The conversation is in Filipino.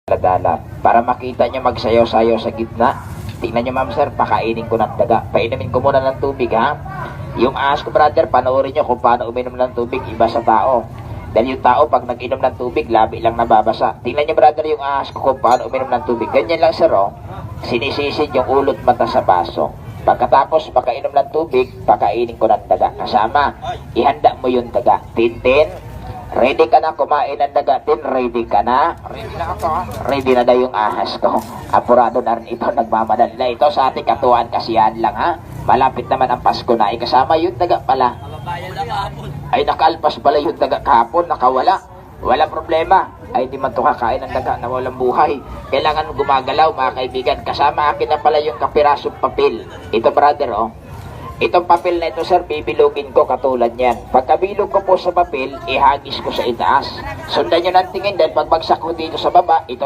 Ladala para makita nyo magsayaw-sayaw sa gitna. Tingnan nyo ma'am sir, pakainin ko ng daga. Painumin ko muna ng tubig ha. Yung ahas ko brother, panoorin nyo kung paano uminom ng tubig, iba sa tao. Dahil yung tao pag nag-inom ng tubig, labi lang nababasa. Tingnan nyo brother yung ahas ko kung paano uminom ng tubig. Ganyan lang sir oh. Sinisisid yung ulot mata sa baso. Pagkatapos makainom ng tubig, pakainin ko ng daga. Kasama, ihanda mo yung daga. Tintin, ready ka na kumain ng daga. Ready ka na? Ready na ako. Ready na daw yung ahas ko. Apurado na rin ito, nagmamadali na ito sa ating katuwaan kasiyahan lang ha. Malapit naman ang Pasko na. Kasama yung daga pala. Ay nakalpas pala yung daga kahapon, nakawala. Wala problema. Ay di man ito kakain ng daga na walang buhay. Kailangan gumagalaw mga kaibigan. Kasama akin na pala yung kapirasong papel. Ito brother oh. Itong papel na ito sir, bibilugin ko katulad yan. Pagkabilog ko po sa papel, ihagis ko sa itaas. Sundan nyo ng tingin dahil pagbagsak ko dito sa baba, ito